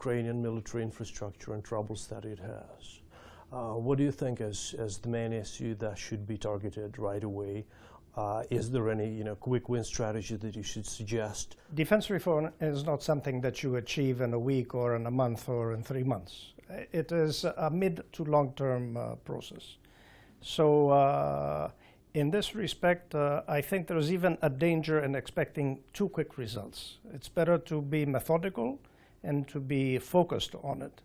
Ukrainian military infrastructure and troubles that it has. What do you think as the main issue that should be targeted right away? Is there any quick win strategy that you should suggest? Defense reform is not something that you achieve in a week or in a month or in 3 months. It is a mid to long-term process. So in this respect, I think there's even a danger in expecting too quick results. It's better to be methodical and to be focused on it.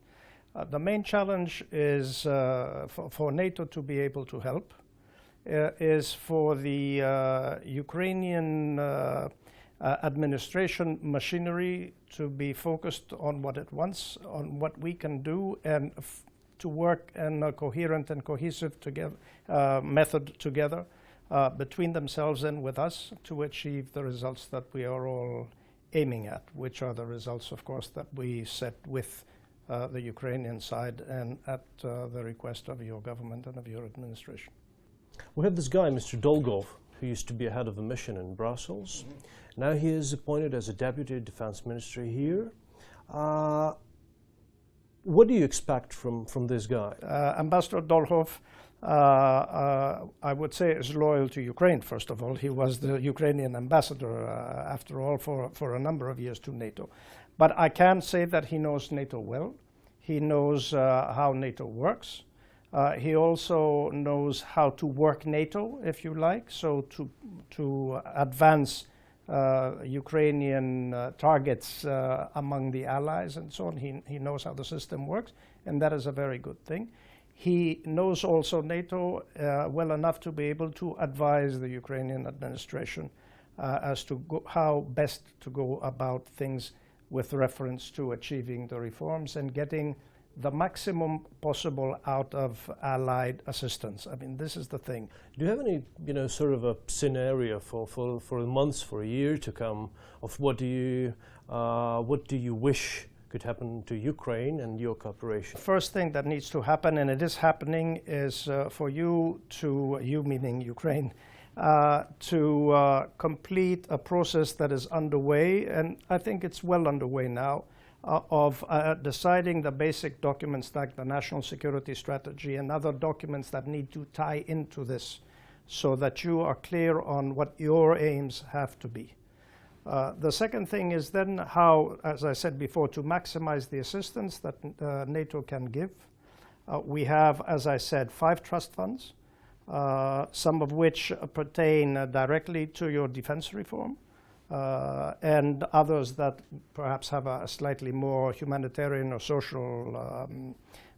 The main challenge is for NATO to be able to help. Is for the Ukrainian administration machinery to be focused on what it wants, on what we can do, and to work in a coherent and cohesive method together between themselves and with us to achieve the results that we are all aiming at, which are the results, of course, that we set with the Ukrainian side and at the request of your government and of your administration. We have this guy, Mr. Dolgov, who used to be head of a mission in Brussels. Mm-hmm. Now he is appointed as a deputy defense minister here. What do you expect from this guy? Ambassador Dolgov, I would say, is loyal to Ukraine, first of all. He was the Ukrainian ambassador, after all, for a number of years to NATO. But I can say that he knows NATO well. He knows how NATO works. He also knows how to work NATO, if you like, so to advance Ukrainian targets among the allies and so on. He knows how the system works, and that is a very good thing. He knows also NATO well enough to be able to advise the Ukrainian administration as to how best to go about things with reference to achieving the reforms and getting the maximum possible out of allied assistance. I mean, this is the thing. Do you have any, sort of a scenario for months, for a year to come, of what do you wish could happen to Ukraine and your cooperation? First thing that needs to happen, and it is happening, is for you meaning Ukraine, to complete a process that is underway, and I think it's well underway now, of deciding the basic documents like the National Security Strategy and other documents that need to tie into this so that you are clear on what your aims have to be. The second thing is then how, as I said before, to maximize the assistance that NATO can give. We have, as I said, 5 trust funds, some of which pertain directly to your defense reform. And others that perhaps have a slightly more humanitarian or social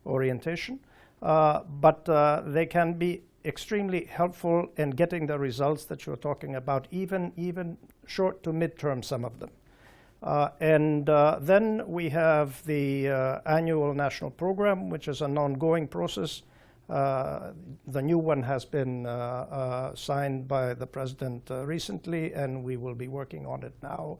orientation. But they can be extremely helpful in getting the results that you're talking about, even short to mid-term, some of them. And then we have the annual national program, which is an ongoing process. The new one has been signed by the President recently, and we will be working on it now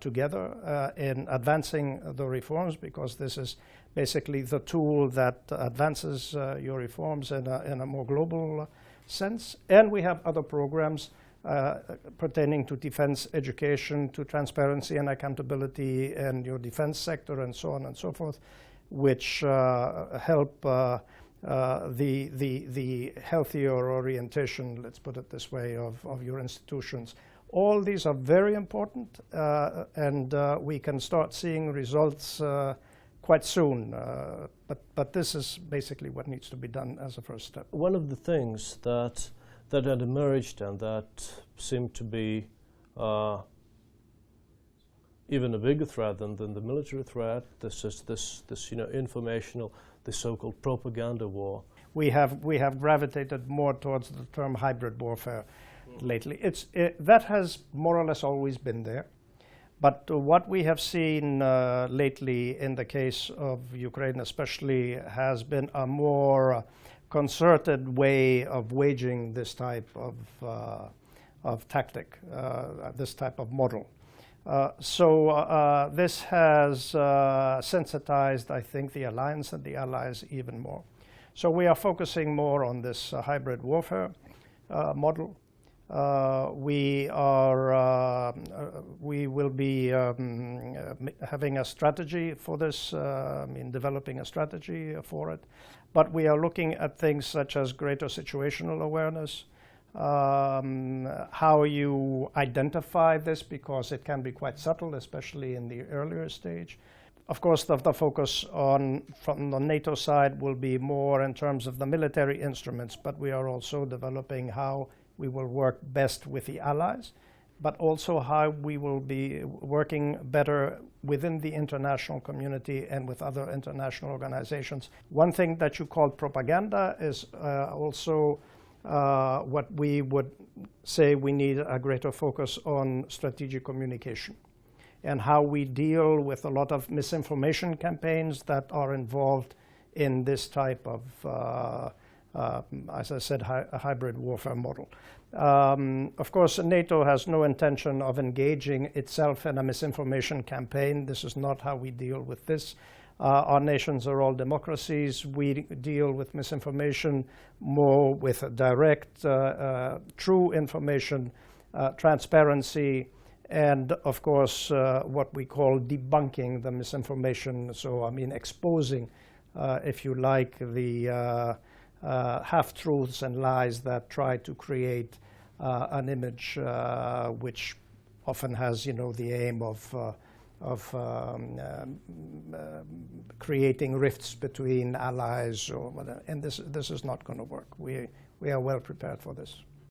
together in advancing the reforms, because this is basically the tool that advances your reforms in a more global sense. And we have other programs pertaining to defense education, to transparency and accountability in your defense sector, and so on and so forth, which help the healthier orientation, let's put it this way, of your institutions. All these are very important, and we can start seeing results quite soon. But this is basically what needs to be done as a first step. One of the things that had emerged and that seemed to be even a bigger threat than the military threat, this informational, the so-called propaganda war. We have gravitated more towards the term hybrid warfare lately. That has more or less always been there. But what we have seen lately in the case of Ukraine especially has been a more concerted way of waging this type of tactic, this type of model. So this has sensitized, I think, the alliance and the allies even more. So we are focusing more on this hybrid warfare model. We will be having a strategy for this, developing a strategy for it. But we are looking at things such as greater situational awareness, how you identify this, because it can be quite subtle, especially in the earlier stage. Of course, the focus from the NATO side will be more in terms of the military instruments, but we are also developing how we will work best with the allies, but also how we will be working better within the international community and with other international organizations. One thing that you called propaganda is also what we would say we need a greater focus on strategic communication and how we deal with a lot of misinformation campaigns that are involved in this type of as I said, a hybrid warfare model. Of course, NATO has no intention of engaging itself in a misinformation campaign. This is not how we deal with this. Our nations are all democracies. We deal with misinformation more with direct, true information, transparency, and of course, what we call debunking the misinformation. So, exposing, if you like, the half-truths and lies that try to create an image which often has, the aim of creating rifts between allies or whatever. And this is not going to work. We are well prepared for this.